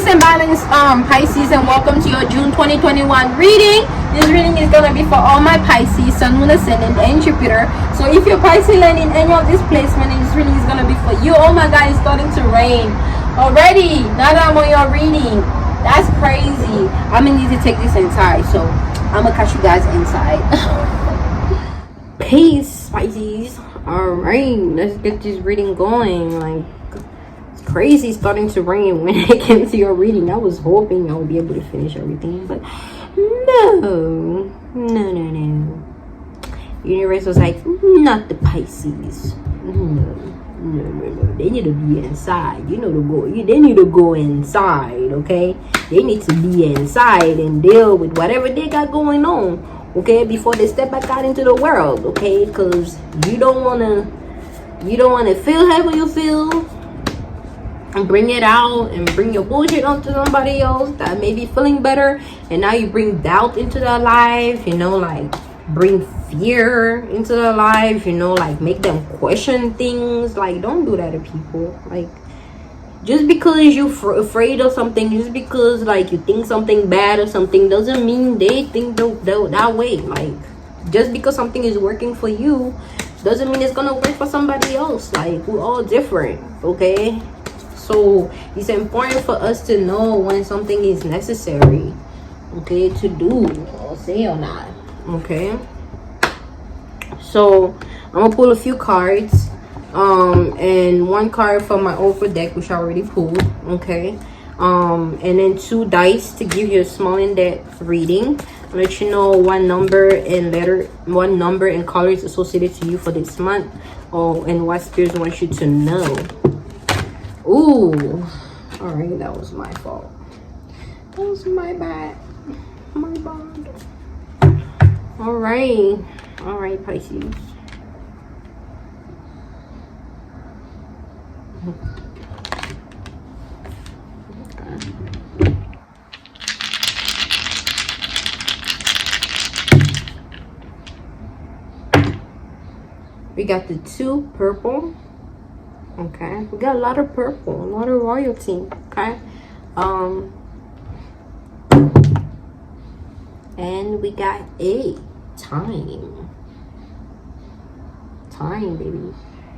Peace and balance, Pisces, and welcome to your June 2021 reading. This reading is gonna be for all my Pisces, Sun, Moon, Ascendant, and Jupiter. So if you're Pisces land in any of this placement, this reading is gonna be for you. Oh my God, it's starting to rain already. Now that I'm on your reading, that's crazy. I'm gonna need to take this inside, so I'm gonna catch you guys inside. Peace, Pisces. All right, let's get this reading going. Like, crazy starting to rain when it came to your reading. I was hoping I would be able to finish everything, but no. Universe was like, not the Pisces. No. They need to be inside. They need to go inside, okay? They need to be inside and deal with whatever they got going on, okay, before they step back out into the world, okay? Because you don't wanna feel however you feel and bring it out and bring your bullshit onto somebody else that may be feeling better, and now you bring doubt into their life, like bring fear into their life, like make them question things. Like, don't do that to people. Like, just because you're afraid of something, just because like you think something bad or something, doesn't mean they think that way. Like, just because something is working for you doesn't mean it's gonna work for somebody else. Like, we're all different, okay? So it's important for us to know when something is necessary, okay, to do or say or not, okay? So I'm gonna pull a few cards, and one card from my Oprah deck, which I already pulled, okay, and then 2 dice to give you a small in-depth reading. I'll let you know what number and color is associated to you for this month, and what spirits want you to know. Ooh, all right, that was my fault. That was my bad. All right, Pisces. Okay. We got the 2 purple. Okay, we got a lot of purple, a lot of royalty. Okay, and we got a time, baby.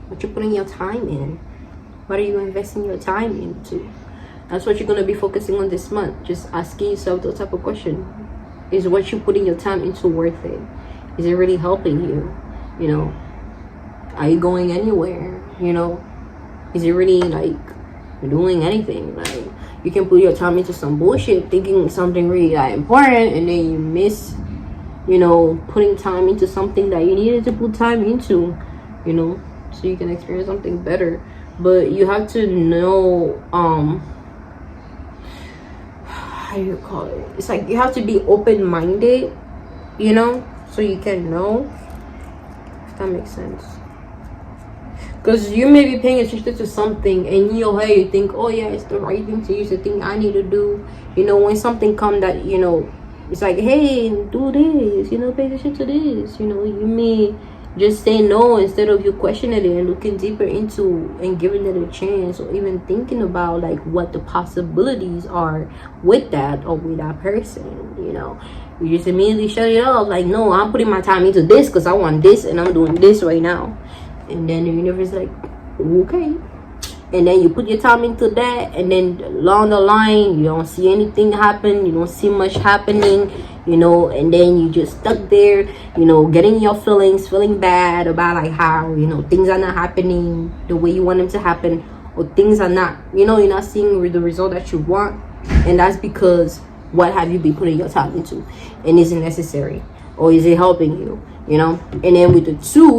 What you putting your time in? What are you investing your time into? That's what you're gonna be focusing on this month. Just asking yourself those type of question: is what you putting your time into worth it? Is it really helping you? Are you going anywhere? Is it really like doing anything? Like, you can put your time into some bullshit thinking something really important, and then you miss putting time into something that you needed to put time into, so you can experience something better. But you have to know, how do you call it? It's like you have to be open-minded, so you can know, if that makes sense. Because you may be paying attention to something, and in your head you think, oh yeah, it's the right thing to use, the thing I need to do. When something comes that, it's like, hey, do this, pay attention to this. You may just say no instead of you questioning it and looking deeper into and giving it a chance, or even thinking about like what the possibilities are with that or with that person. You just immediately shut it off. Like, no, I'm putting my time into this because I want this and I'm doing this right now. And then the universe is like, okay. And then you put your time into that, and then along the line you don't see anything happen, you don't see much happening, and then you just stuck there, getting your feeling bad about like how things are not happening the way you want them to happen, or things are not, you're not seeing the result that you want. And that's because what have you been putting your time into, and is it necessary, or is it helping you? And then with the 2,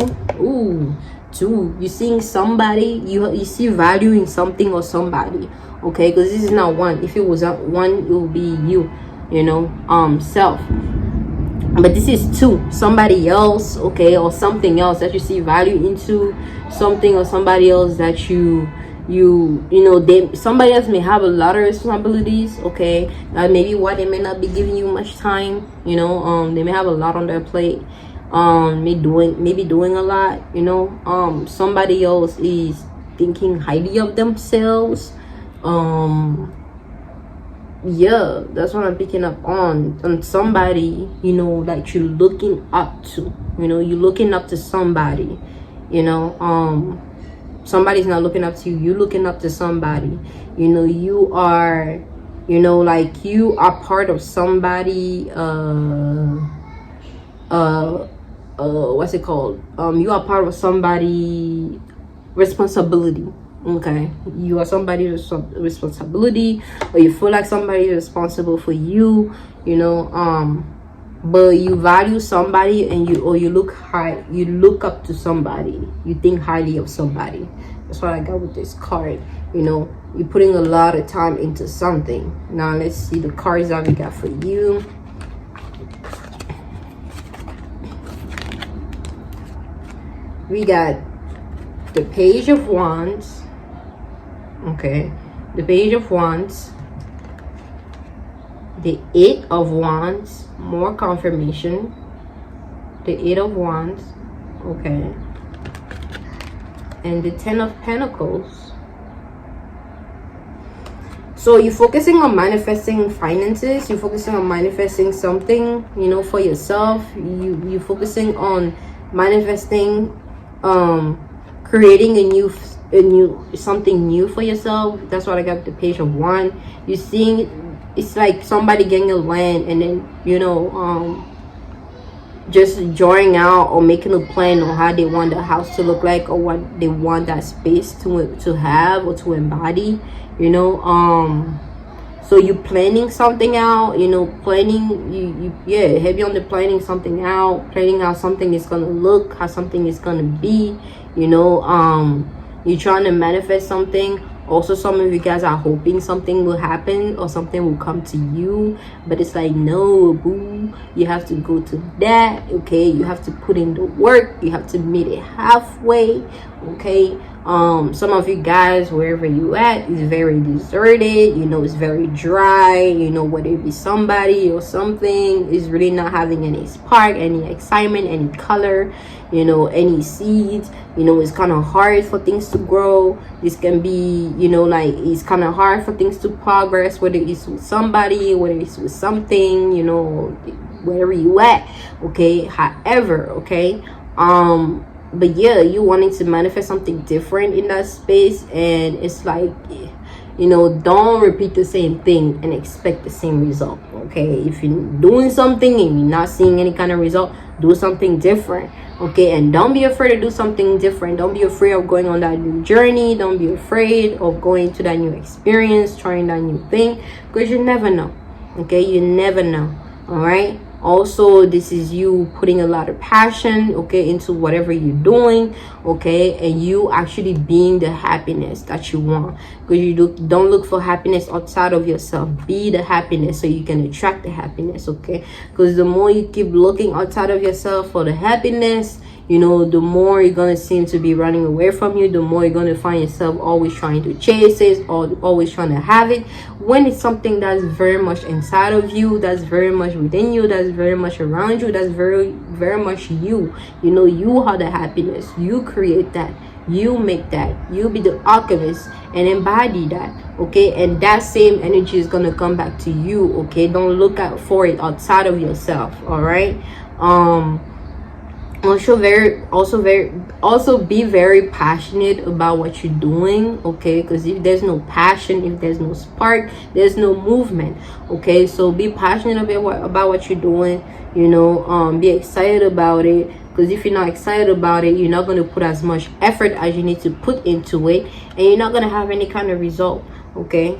you're seeing somebody, you see value in something or somebody, okay? Because this is not 1. If it was 1, it would be you, self. But this is 2, somebody else, okay, or something else that you see value into, something or somebody else that somebody else may have a lot of responsibilities, okay? Maybe why they may not be giving you much time, they may have a lot on their plate. Maybe doing a lot, somebody else is thinking highly of themselves, yeah, that's what I'm picking up on somebody, you know, that you're looking up to. You know, you're looking up to somebody, you know. Somebody's not looking up to you, you're looking up to somebody. You know, you are, you know, like you are part of somebody, what's it called, you are part of somebody responsibility. Okay, you are somebody's responsibility, or you feel like somebody is responsible for you, you know. But you value somebody, and you look high, you look up to somebody, you think highly of somebody. That's what I got with this card. You know, you're putting a lot of time into something. Now let's see the cards that we got for you. We got the Page of Wands. Okay, the Page of Wands, the Eight of Wands, more confirmation, the Eight of Wands, okay, and the Ten of Pentacles. So you're focusing on manifesting finances, you're focusing on manifesting something, you know, for yourself. You're focusing on manifesting, creating a new something new for yourself. That's what I got, the Page of Wands. You're seeing, it's like somebody getting a land, and then, you know, just drawing out or making a plan on how they want the house to look like, or what they want that space to have or to embody, you know. So you planning something out, you know, planning, yeah, heavy on the planning something out, planning how something is gonna look, how something is gonna be, you know. You're trying to manifest something. Also, some of you guys are hoping something will happen or something will come to you, but it's like, no, boo, you have to go to that. Okay, you have to put in the work, you have to meet it halfway. Okay, some of you guys, wherever you at, is very deserted, you know, it's very dry, you know, whether it be somebody or something is really not having any spark, any excitement, any color, you know, any seeds. You know, it's kind of hard for things to grow. This can be, you know, like, it's kind of hard for things to progress, whether it's with somebody, whether it's with something, you know, wherever you at. Okay, however, okay, but yeah, you wanting to manifest something different in that space, and it's like, you know, don't repeat the same thing and expect the same result. Okay, if you're doing something and you're not seeing any kind of result, do something different. Okay, and don't be afraid to do something different. Don't be afraid of going on that new journey. Don't be afraid of going to that new experience, trying that new thing, because you never know. Okay, you never know. All right, also, this is you putting a lot of passion, okay, into whatever you're doing, okay, and you actually being the happiness that you want, because you don't look for happiness outside of yourself. Be the happiness so you can attract the happiness. Okay, because the more you keep looking outside of yourself for the happiness, you know, the more you're gonna seem to be running away from you, the more you're gonna find yourself always trying to chase it, or always trying to have it, when it's something that's very much inside of you, that's very much within you, that's very much around you, that's very, very much you. You know, you are the happiness. You create that, you make that, you be the alchemist and embody that. Okay, and that same energy is gonna come back to you. Okay, don't look out for it outside of yourself. All right, also be very passionate about what you're doing. Okay, because if there's no passion, if there's no spark, there's no movement. Okay, so be passionate about what you're doing. You know, be excited about it, because if you're not excited about it, you're not going to put as much effort as you need to put into it, and you're not going to have any kind of result. Okay,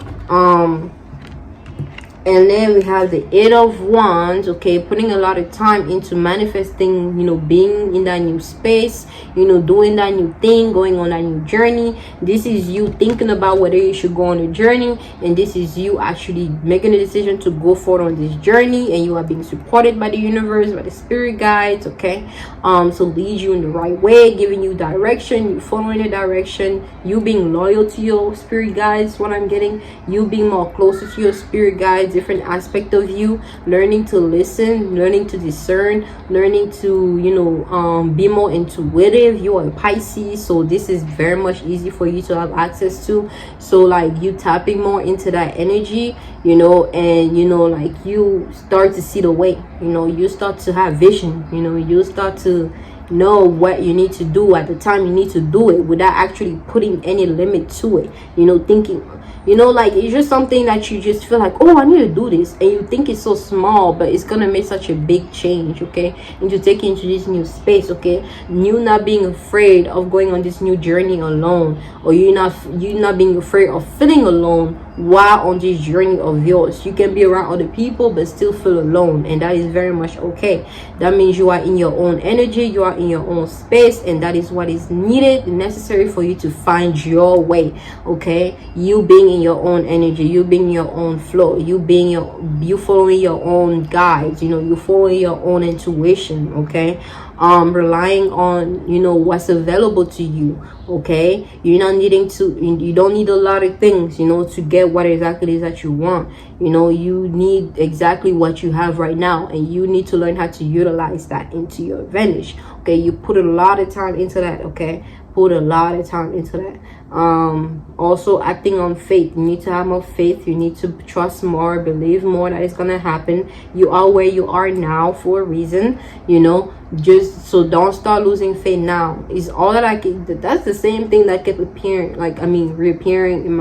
and then we have the Eight of Wands. Okay, putting a lot of time into manifesting, you know, being in that new space, you know, doing that new thing, going on that new journey. This is you thinking about whether you should go on a journey, and this is you actually making a decision to go forward on this journey, and you are being supported by the universe, by the spirit guides. Okay, so lead you in the right way, giving you direction, you following the direction, you being loyal to your spirit guides. What I'm getting, you being more closer to your spirit guides, different aspect of you, learning to listen, learning to discern, learning to, you know, be more intuitive. You are a Pisces, so this is very much easy for you to have access to. So like you tapping more into that energy, you know, and you know, like you start to see the way, you know, you start to have vision, you know, you start to know what you need to do at the time you need to do it without actually putting any limit to it, you know, thinking, you know, like it's just something that you just feel like, oh, I need to do this, and you think it's so small, but it's gonna make such a big change, okay, into taking into this new space, okay, you not being afraid of going on this new journey alone, or you not being afraid of feeling alone while on this journey of yours. You can be around other people but still feel alone, and that is very much okay. That means you are in your own energy, you are in your own space, and that is what is needed and necessary for you to find your way, okay. You being in your own energy, you being in your own flow, you following your own guides, you know, you following your own intuition, okay, relying on, you know, what's available to you, okay. You're not needing to, you don't need a lot of things, you know, to get what exactly is that you want. You know, you need exactly what you have right now, and you need to learn how to utilize that into your advantage, okay. You put a lot of time into that, okay, put a lot of time into that. Also acting on faith, you need to have more faith, you need to trust more, believe more that it's gonna happen. You are where you are now for a reason, you know, just so don't start losing faith now. Is all that I can, that's the same thing that kept appearing, like, I mean, reappearing in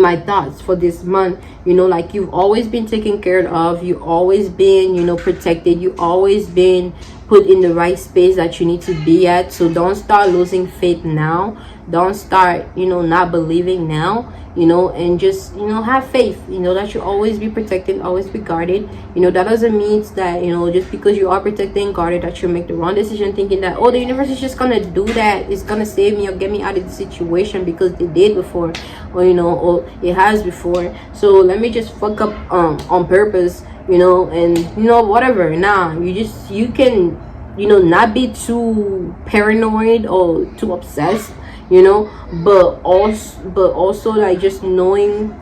my thoughts for this month. You know, like you've always been taken care of, you always been, you know, protected, you always been put in the right space that you need to be at. So don't start losing faith now, don't start, you know, not believing now, you know, and just, you know, have faith, you know, that you'll always be protected, always be guarded. You know, that doesn't mean that, you know, just because you are protected and guarded that you make the wrong decision thinking that, oh, the universe is just gonna do that, it's gonna save me or get me out of the situation because they did before, or, you know, or it has before, so let me just fuck up on purpose, you know, and, you know, whatever. Nah, you can, you know, not be too paranoid or too obsessed, you know, but also like just knowing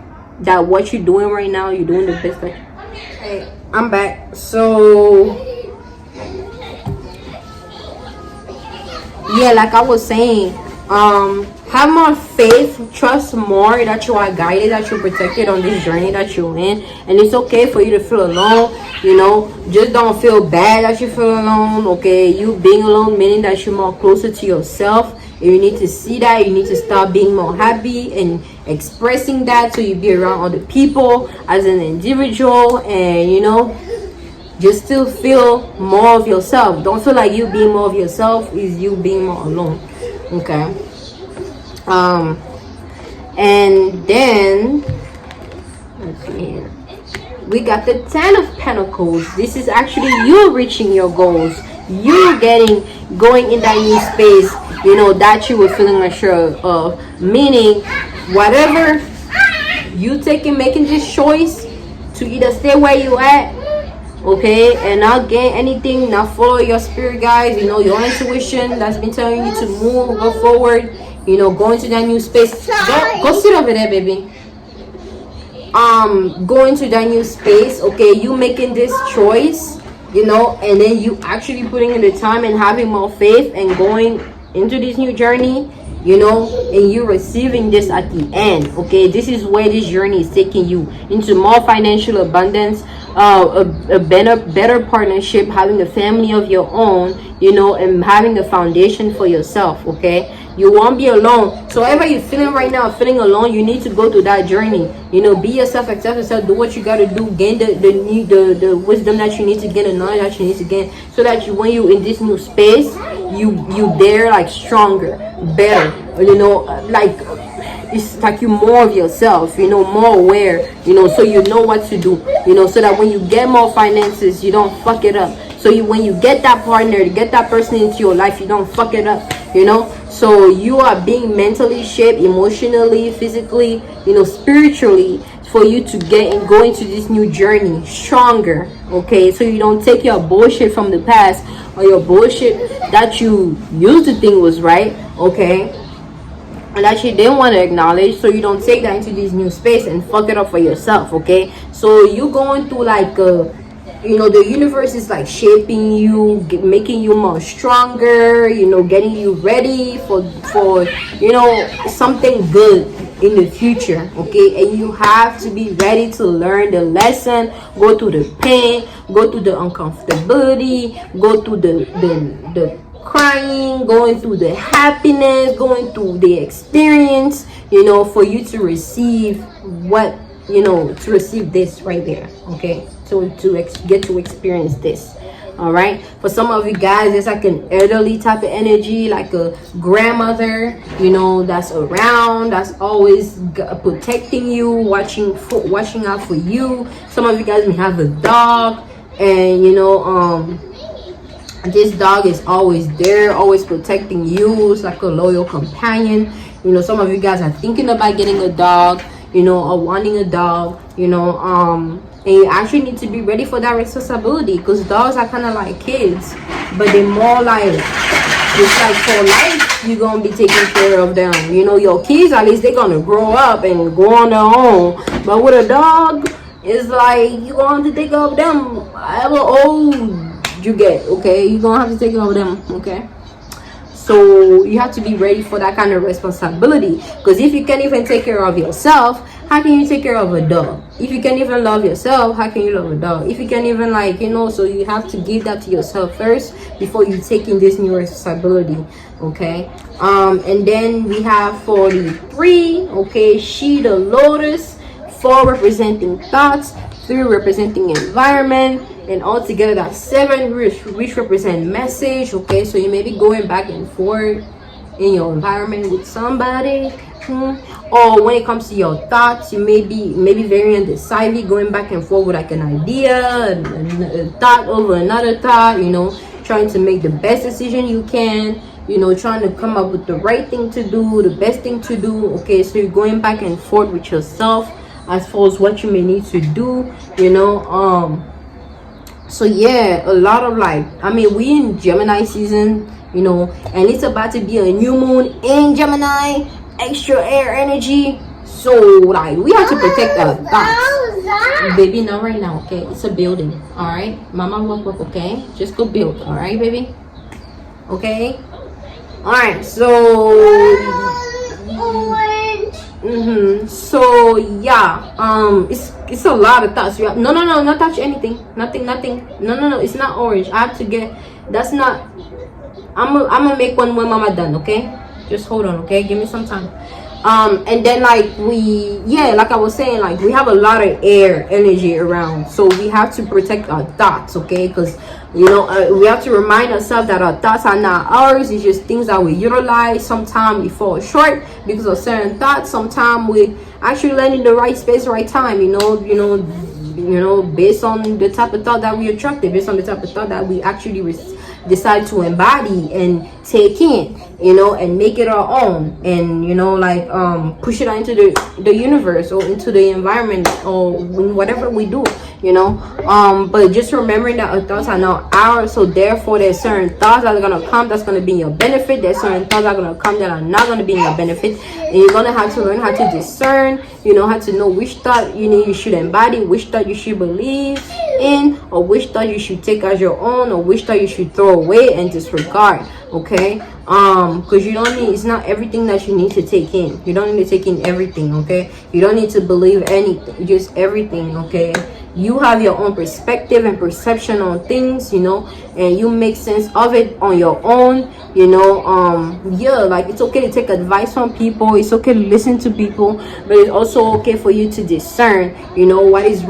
that what you're doing right now, you're doing the best that. Hey, I'm back. So yeah, like I was saying, have more faith, trust more that you are guided, that you're protected on this journey that you're in, and it's okay for you to feel alone, you know. Just don't feel bad that you feel alone, okay. You being alone meaning that you're more closer to yourself, and you need to see that. You need to start being more happy and expressing that, so you be around other people as an individual, and, you know, just still feel more of yourself. Don't feel like you being more of yourself is you being more alone, okay. And then let's see here, we got the 10 of Pentacles. This is actually you reaching your goals, you going in that new space, you know, that you were feeling unsure of, meaning whatever you making this choice to either stay where you at, okay, and not gain anything, not follow your spirit guides, you know, your intuition that's been telling you to move, go forward, you know, go into that new space. Go sit over there, baby. Go into that new space, okay. You making this choice, you know, and then you actually putting in the time and having more faith and going into this new journey, you know, and you receiving this at the end, okay. This is where this journey is taking you, into more financial abundance, a better partnership, having a family of your own, you know, and having a foundation for yourself, okay. You won't be alone. So whatever you're feeling right now, feeling alone, you need to go through that journey, you know. Be yourself, accept yourself, do what you got to do, gain the wisdom that you need to gain, the knowledge that you need to gain, so that when you in this new space, you there like stronger, better, you know, like it's like you more of yourself, you know, more aware, you know, so you know what to do, you know, so that when you get more finances, you don't fuck it up. So when you get that partner, you get that person into your life, you don't fuck it up, you know. So you are being mentally shaped, emotionally, physically, you know, spiritually, for you to go into this new journey stronger, okay. So you don't take your bullshit from the past, or your bullshit that you used to think was right, okay. and that you didn't want to acknowledge, so you don't take that into this new space and fuck it up for yourself. Okay, so you going through like you know, the universe is like shaping you, making you more stronger, you know, getting you ready for you know, something good in the future. Okay, and you have to be ready to learn the lesson, go through the pain, go through the uncomfortability, go through the crying, going through the happiness, going through the experience, you know, for you to receive what, you know, to receive this right there. Okay, so get to experience this. All right, for some of you guys, it's like an elderly type of energy, like a grandmother, you know, that's around, that's always protecting you, watching out for you. Some of you guys may have a dog, and you know, this dog is always there, always protecting you. It's like a loyal companion. You know, some of you guys are thinking about getting a dog, you know, or wanting a dog, you know, and you actually need to be ready for that responsibility, because dogs are kind of like kids, but they're more like, it's like for life you're gonna be taking care of them. You know, your kids, at least they're gonna grow up and go on their own, but with a dog, it's like you're gonna have to take care of them however old you get. Okay, you're gonna have to take care of them. Okay, so you have to be ready for that kind of responsibility, because if you can't even take care of yourself, how can you take care of a dog? If you can't even love yourself, how can you love a dog? If you can't even, like, you know, so you have to give that to yourself first before you take in this new responsibility. Okay, and then we have 43. Okay, she the lotus, 4 representing thoughts, 3 representing environment, and altogether that's 7 which represent message. Okay, so you may be going back and forth in your environment with somebody, or when it comes to your thoughts, you may be very indecisive, going back and forth with like an idea, a thought over another thought, you know, trying to make the best decision you can, you know, trying to come up with the right thing to do, the best thing to do. Okay, so you're going back and forth with yourself as far as what you may need to do, you know. So yeah, a lot of, like, I mean, we in Gemini season, you know, and it's about to be a new moon in Gemini, extra air energy. So like, we have to protect our thoughts, baby. Not right now. Okay, it's a building. All right, mama, walk. Okay, just go build. All right, baby. Okay. All right, so so yeah, it's a lot of thoughts. You have, no, not touch anything, nothing, no, it's not orange. I have to get, that's not, I'm gonna make one when mama done. Okay, just hold on. Okay, give me some time. And then, like, like I was saying, like, we have a lot of air energy around, so we have to protect our thoughts. Okay, because, you know, we have to remind ourselves that our thoughts are not ours. It's just things that we utilize. Sometimes we fall short because of certain thoughts. Sometimes we actually land in the right space, right time, you know, based on the type of thought that we attracted, based on the type of thought that we actually decide to embody and take in, you know, and make it our own, and, you know, like, push it out into the universe or into the environment or whatever we do, you know. But just remembering that our thoughts are not ours, so therefore there's certain thoughts that are gonna come that's gonna be in your benefit, there's certain thoughts that are gonna come that are not gonna be in your benefit, and you're gonna have to learn how to discern, you know, how to know which thought you should embody, which thought you should believe in, or which thought you should take as your own, or which thought you should throw away and disregard. Okay, because you don't need, it's not everything that you need to take in. You don't need to take in everything. Okay, you don't need to believe anything, just everything. Okay, you have your own perspective and perception on things, you know, and you make sense of it on your own, you know. Yeah, like, it's okay to take advice from people, it's okay to listen to people, but it's also okay for you to discern, you know, what is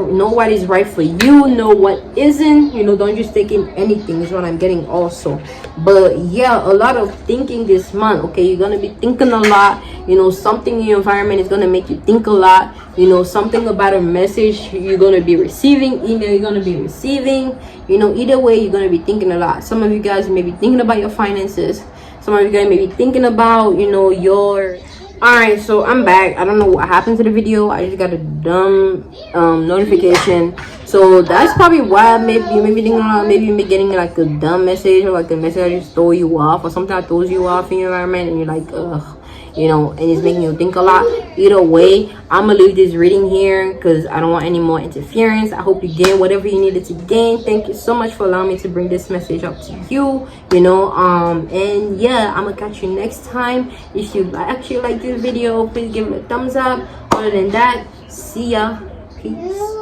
right for you, know what isn't, you know. Don't just take in anything, is what I'm getting also. But yeah, a lot of thinking this month. Okay, you're gonna be thinking a lot, you know. Something in your environment is gonna make you think a lot, you know. Something about a message you're gonna be receiving, email you're gonna be receiving, you know. Either way, you're gonna be thinking a lot. Some of you guys may be thinking about your finances, some of you guys may be thinking about, you know, your... All right, so I'm back. I don't know what happened to the video. I just got a dumb notification, so that's probably why maybe you may be thinking about, maybe you be getting like a dumb message, or like a message that just throw you off, or something that throws you off in your environment, and you're like, ugh, you know, and it's making you think a lot. Either way, I'm gonna leave this reading here because I don't want any more interference. I hope you gain whatever you needed to gain. Thank you so much for allowing me to bring this message up to you, you know. And yeah, I'm gonna catch you next time. If you actually like this video, please give it a thumbs up. Other than that, see ya. Peace.